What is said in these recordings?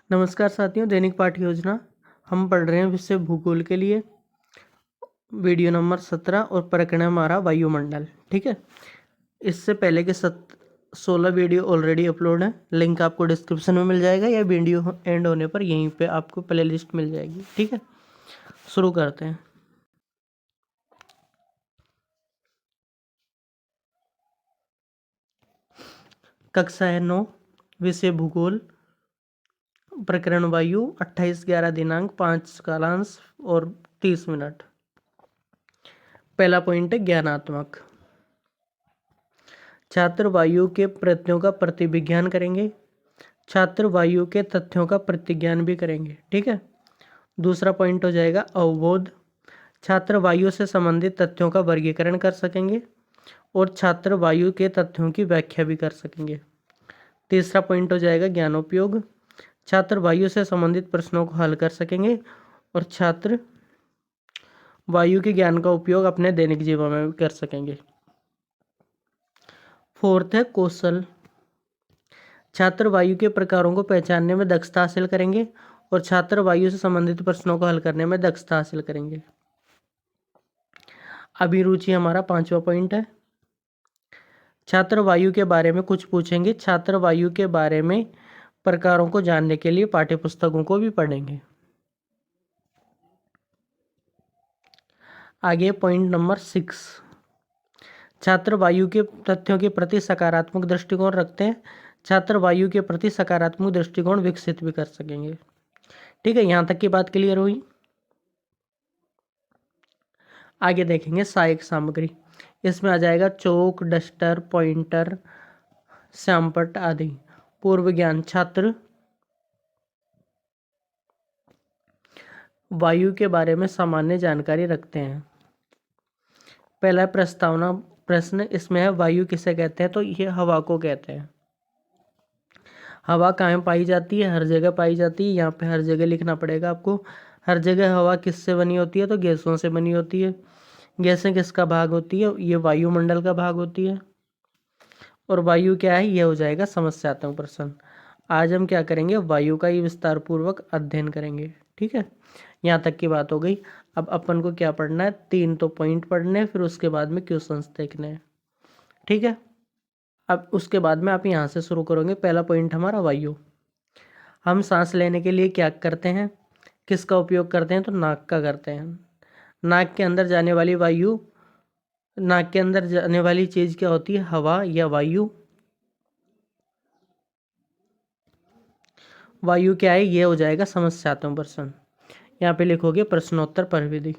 नमस्कार साथियों, दैनिक पाठ योजना हम पढ़ रहे हैं विषय भूगोल के लिए वीडियो नंबर 17 और प्रकरण हमारा वायुमंडल। ठीक है, इससे पहले के 16 वीडियो ऑलरेडी अपलोड है। लिंक आपको डिस्क्रिप्शन में मिल जाएगा या वीडियो एंड होने पर यहीं पे आपको प्ले लिस्ट मिल जाएगी। ठीक है, शुरू करते हैं। कक्षा है 9, विषय भूगोल, प्रकरण वायु, 28/11 दिनांक, 5 कालांश और 30 मिनट। पहला पॉइंट है ज्ञानात्मक। छात्र वायु के प्रत्ययों का प्रतिविज्ञान करेंगे। छात्र वायु के तथ्यों का प्रतिज्ञान भी करेंगे। ठीक है, दूसरा पॉइंट हो जाएगा अवबोध। छात्र वायु से संबंधित तथ्यों का वर्गीकरण कर सकेंगे और छात्र वायु के तथ्यों की व्याख्या भी कर सकेंगे। तीसरा पॉइंट हो जाएगा ज्ञानोपयोग। छात्र वायु से संबंधित प्रश्नों को हल कर सकेंगे और छात्र वायु के ज्ञान का उपयोग अपने दैनिक जीवन में भी कर सकेंगे। फोर्थ है कौशल। छात्र वायु के प्रकारों को पहचानने में दक्षता हासिल करेंगे और छात्र वायु से संबंधित प्रश्नों को हल करने में दक्षता हासिल करेंगे। अभिरुचि हमारा 5वां पॉइंट है। छात्र वायु के बारे में कुछ पूछेंगे। छात्र वायु के बारे में प्रकारों को जानने के लिए पाठ्यपुस्तकों को भी पढ़ेंगे। आगे पॉइंट नंबर 6, छात्र वायु के तथ्यों के प्रति सकारात्मक दृष्टिकोण रखते हैं। छात्र वायु के प्रति सकारात्मक दृष्टिकोण विकसित भी कर सकेंगे। ठीक है, यहां तक की बात क्लियर हुई। आगे देखेंगे सहायक सामग्री। इसमें आ जाएगा चौक, डस्टर, पॉइंटर, श्यामपट्ट आदि। पूर्व ज्ञान। छात्र वायु के बारे में सामान्य जानकारी रखते हैं। पहला प्रस्तावना प्रश्न, इसमें है वायु किसे कहते हैं, तो ये हवा को कहते हैं। हवा कहाँ पाई जाती है? हर जगह पाई जाती है। यहाँ पे हर जगह लिखना पड़ेगा आपको। हर जगह हवा किससे बनी होती है? तो गैसों से बनी होती है। गैसें किसका भाग होती है? ये वायुमंडल का भाग होती है। और वायु क्या है? ये हो जाएगा समस्यात्मक प्रश्न। आज हम क्या करेंगे? वायु का ही विस्तार पूर्वक अध्ययन करेंगे। ठीक है, यहाँ तक की बात हो गई। अब अपन को क्या पढ़ना है? 3 तो पॉइंट पढ़ने हैं, फिर उसके बाद में क्वेश्चंस देखने हैं। ठीक है, अब उसके बाद में आप यहाँ से शुरू करोगे। पहला पॉइंट हमारा वायु। हम सांस लेने के लिए क्या करते हैं? किसका उपयोग करते हैं? तो नाक का करते हैं। नाक के अंदर जाने वाली वायु, नाक के अंदर जाने वाली चीज क्या होती है? हवा या वायु। वायु क्या है? ये हो जाएगा समस्यात्मक प्रश्न। यहाँ पे लिखोगे प्रश्नोत्तर प्रविधि।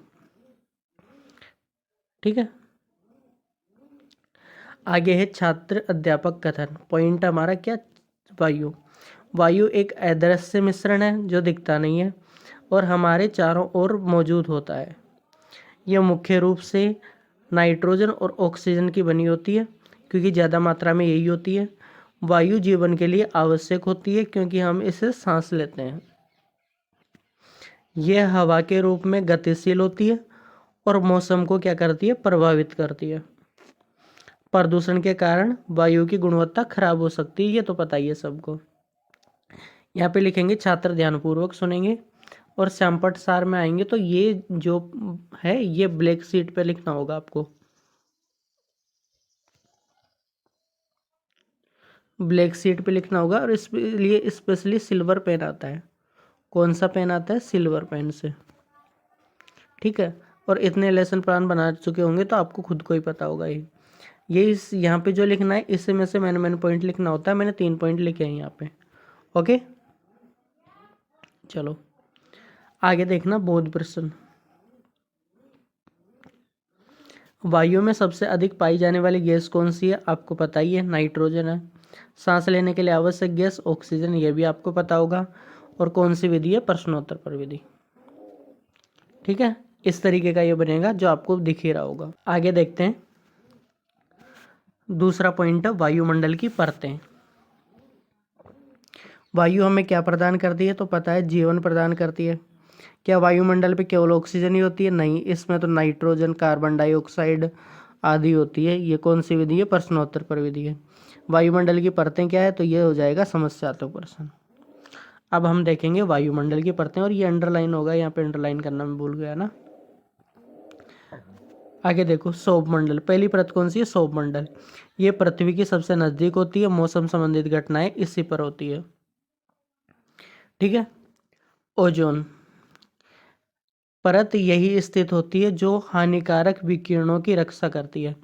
ठीक है, आगे है छात्र अध्यापक कथन। पॉइंट हमारा क्या? वायु। वायु एक अदृश्य मिश्रण है जो दिखता नहीं है और हमारे चारों ओर मौजूद होता है। यह मुख्य रूप से नाइट्रोजन और ऑक्सीजन की बनी होती है, क्योंकि ज़्यादा मात्रा में यही होती है। वायु जीवन के लिए आवश्यक होती है क्योंकि हम इसे सांस लेते हैं। यह हवा के रूप में गतिशील होती है और मौसम को क्या करती है? प्रभावित करती है। प्रदूषण के कारण वायु की गुणवत्ता खराब हो सकती है, ये तो पता ही है सबको। यहाँ पे लिखेंगे, छात्र ध्यानपूर्वक सुनेंगे और श्यामपट्ट सार में आएंगे तो ये जो है ये ब्लैक शीट पे लिखना होगा आपको। ब्लैक शीट पे लिखना होगा और इसके लिए स्पेशली सिल्वर पेन आता है। कौन सा पेन आता है? सिल्वर पेन से। ठीक है, और इतने लेसन प्लान बना चुके होंगे तो आपको खुद को ही पता होगा ये इस यहाँ पे जो लिखना है इससे में से मैंने पॉइंट लिखना होता है। मैंने 3 पॉइंट लिखे हैं यहाँ पे। ओके, चलो आगे देखना बोध प्रश्न। वायु में सबसे अधिक पाई जाने वाली गैस कौन सी है? आपको पता ही है, नाइट्रोजन है। सांस लेने के लिए आवश्यक गैस ऑक्सीजन, ये भी आपको पता होगा। और कौन सी विधि है? प्रश्नोत्तर प्रविधि। ठीक है, इस तरीके का ये बनेगा जो आपको दिख ही रहा होगा। आगे देखते हैं, दूसरा पॉइंट है वायुमंडल की परतें। वायु हमें क्या प्रदान करती है? तो पता है, जीवन प्रदान करती है। क्या वायुमंडल पे केवल ऑक्सीजन ही होती है? नहीं, इसमें तो नाइट्रोजन, कार्बन डाइऑक्साइड आदि होती है। ये कौन सी विधि है? प्रश्नोत्तर प्रविधि है। वायुमंडल की परतें क्या है? तो ये हो जाएगा समस्यात्मक प्रश्न। अब हम देखेंगे वायुमंडल की परतें, और ये अंडरलाइन होगा, यहाँ पे अंडरलाइन करना मैं भूल गया ना। आगे देखो सौरमंडल, पहली परत कौन सी है? सौरमंडल। ये पृथ्वी की सबसे नजदीक होती है, मौसम संबंधित घटनाएं इसी पर होती है। ठीक है। ओजोन परत यही स्थित होती है जो हानिकारक विकिरणों की रक्षा करती है।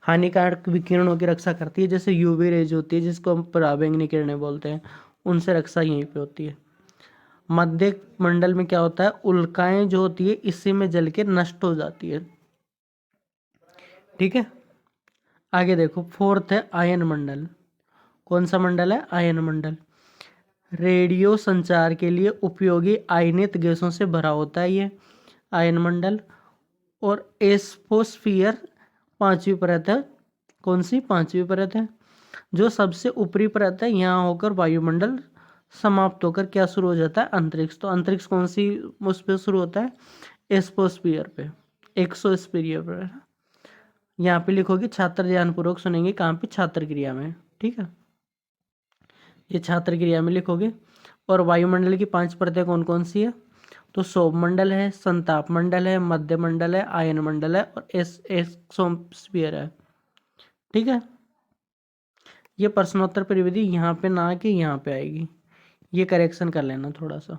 हानिकारक विकिरणों की रक्षा करती है, जैसे यूवी रेज होती है जिसको हम पराबैंगनी किरणें बोलते हैं, उनसे रक्षा यहीं पे होती है। मध्य मंडल में क्या होता है? उल्काएं जो होती है इसी में जल के नष्ट हो जाती है। ठीक है। आगे देखो फोर्थ है आयन मंडल। कौन सा मंडल है? आयन मंडल। रेडियो संचार के लिए उपयोगी आयनित गैसों से भरा होता है ये आयन मंडल। और एस्फोस्फीयर पांचवी परत है। कौन सी? पांचवी परत है, जो सबसे ऊपरी परत है। यहाँ होकर वायुमंडल समाप्त होकर क्या शुरू हो जाता है? अंतरिक्ष। तो अंतरिक्ष कौन सी उस पर शुरू होता है? एस्फोस्फीयर पे, एक्सोस्फीयर पर। यहाँ पे लिखोगे, छात्र ध्यानपूर्वक सुनेंगे, कहाँ पे? छात्र क्रिया में। ठीक है, ये छात्र क्रिया में लिखोगे। और वायुमंडल की 5 परतें कौन कौन सी है? तो सौरमंडल है, संताप मंडल है, मध्य मंडल है, आयन मंडल है, और एक्सोस्फीयर है। ठीक है। ये प्रश्नोत्तर परिविधि यहाँ पे ना आके यहाँ पे आएगी, ये करेक्शन कर लेना थोड़ा सा।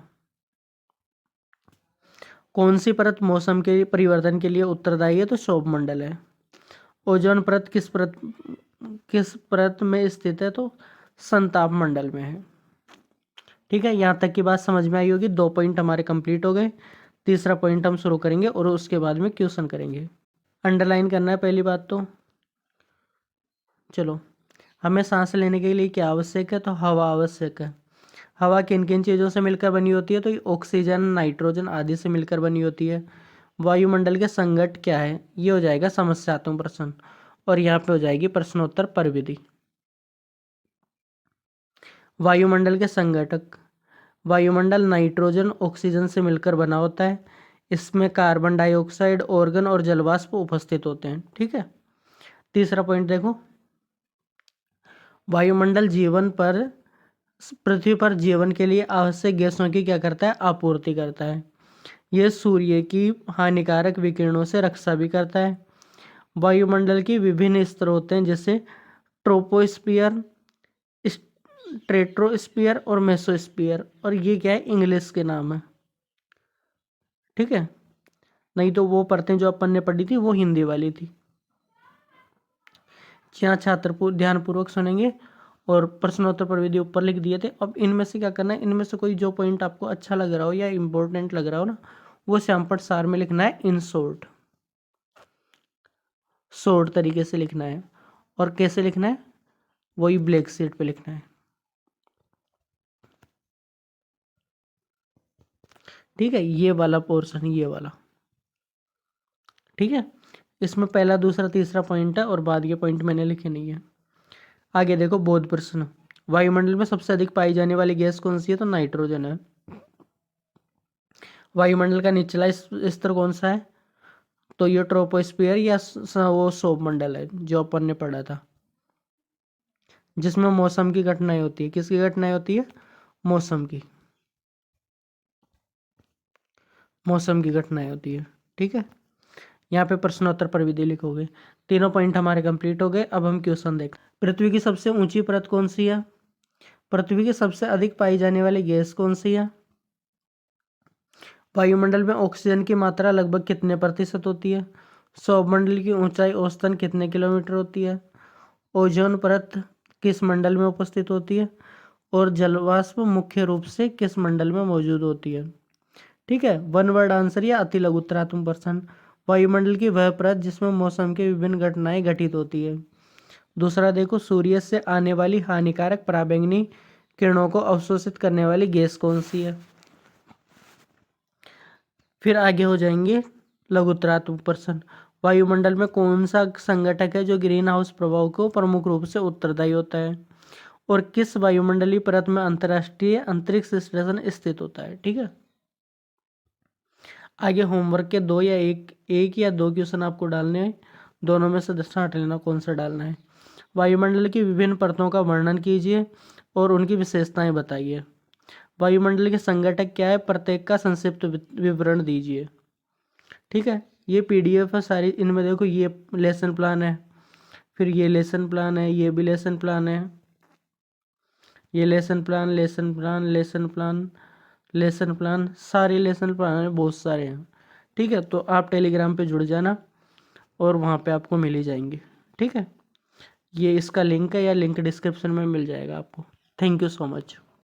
कौन सी परत मौसम के परिवर्तन के लिए उत्तरदायी है? तो सौरमंडल है। ओजोन परत किस परत में स्थित है? तो संताप मंडल में है। ठीक है, यहाँ तक की बात समझ में आई होगी। 2 पॉइंट हमारे कंप्लीट हो गए। तीसरा पॉइंट हम शुरू करेंगे और उसके बाद में क्वेश्चन करेंगे। अंडरलाइन करना है पहली बात तो। चलो, हमें सांस लेने के लिए क्या आवश्यक है? तो हवा आवश्यक है। हवा किन किन चीज़ों से मिलकर बनी होती है? तो ये ऑक्सीजन, नाइट्रोजन आदि से मिलकर बनी होती है। वायुमंडल के संघटक क्या है? ये हो जाएगा समस्यात्मक प्रश्न, और यहाँ पे हो जाएगी प्रश्नोत्तर परिविधि। वायुमंडल के संघटक। वायुमंडल नाइट्रोजन, ऑक्सीजन से मिलकर बना होता है। इसमें कार्बन डाइऑक्साइड, ऑर्गन और जलवाष्प उपस्थित होते हैं। ठीक है। तीसरा पॉइंट देखो, वायुमंडल जीवन पर, पृथ्वी पर जीवन के लिए आवश्यक गैसों की क्या करता है? आपूर्ति करता है। यह सूर्य की हानिकारक विकिरणों से रक्षा भी करता है। वायुमंडल की विभिन्न स्तर होते हैं, जैसे ट्रोपोस्फियर, स्ट्रेटोस्फियर और मेसोस्फियर, और ये क्या है? इंग्लिश के नाम है। ठीक है, नहीं तो वो परतें जो अपन ने पढ़ी थी वो हिंदी वाली थी। यहाँ छात्र ध्यानपूर्वक सुनेंगे, और प्रश्नोत्तर परिविधि ऊपर लिख दिए थे। अब इनमें से क्या करना है? इनमें से कोई जो पॉइंट आपको अच्छा लग रहा हो या इम्पोर्टेंट लग रहा हो ना, वो श्यामपट सार में लिखना है इन शॉर्ट, शॉर्ट तरीके से लिखना है। और कैसे लिखना है? वही ब्लैक शीट पे लिखना है। ठीक है, ये वाला पोर्शन, ये वाला। ठीक है, इसमें पहला, दूसरा, तीसरा पॉइंट है, और बाद के पॉइंट मैंने लिखे नहीं है। आगे देखो बोध प्रश्न। वायुमंडल में सबसे अधिक पाई जाने वाली गैस कौन सी है? तो नाइट्रोजन है। वायुमंडल का निचला स्तर कौन सा है? तो ये ट्रोपोस्फियर या वो सौरमंडल है जो अपन ने पढ़ा था, जिसमें मौसम की घटनाएं होती है। किसकी घटनाएं होती है? मौसम की, मौसम की घटनाएं होती है। ठीक है, यहाँ पे प्रश्नोत्तर परिविधि लिखोगे। तीनों पॉइंट हमारे कंप्लीट हो गए। अब हम क्वेश्चन देख। पृथ्वी की सबसे ऊंची परत कौन सी है? पृथ्वी की सबसे अधिक पाई जाने वाली गैस कौन सी है? वायुमंडल में ऑक्सीजन की मात्रा लगभग कितने प्रतिशत होती है? सौरमंडल की ऊंचाई औसतन कितने किलोमीटर होती है? ओजोन परत किस मंडल में उपस्थित होती है? और जलवाष्प मुख्य रूप से किस मंडल में मौजूद होती है? ठीक है, वन वर्ड आंसर या अति लघुत्तरात्मक प्रश्न। वायुमंडल की वह परत जिसमें मौसम की विभिन्न घटनाएं घटित होती है। दूसरा देखो, सूर्य से आने वाली हानिकारक पराबैंगनी किरणों को अवशोषित करने वाली गैस कौन सी है? फिर आगे हो जाएंगे लघुत्तरात्मक प्रश्न। वायुमंडल में कौन सा संघटक है जो ग्रीन हाउस प्रभाव को प्रमुख रूप से उत्तरदायी होता है? और किस वायुमंडलीय परत में अंतर्राष्ट्रीय अंतरिक्ष स्टेशन स्थित होता है? ठीक है, आगे होमवर्क के एक या दो क्वेश्चन आपको डालने हैं। दोनों में से छांट लेना कौन सा डालना है। वायुमंडल की विभिन्न परतों का वर्णन कीजिए और उनकी विशेषताएं बताइए। वायुमंडल के संघटक क्या है, प्रत्येक का संक्षिप्त विवरण दीजिए। ठीक है, ये पीडीएफ है सारी, इनमें देखो ये लेसन प्लान है, फिर ये लेसन प्लान है, ये भी लेसन प्लान है, ये lesson plan, lesson plan, lesson plan, lesson plan, सारे लेसन प्लान हैं, बहुत सारे हैं। ठीक है, तो आप टेलीग्राम पे जुड़ जाना और वहाँ पे आपको मिल ही जाएंगे। ठीक है, ये इसका लिंक है, या लिंक डिस्क्रिप्शन में मिल जाएगा आपको। Thank you so much.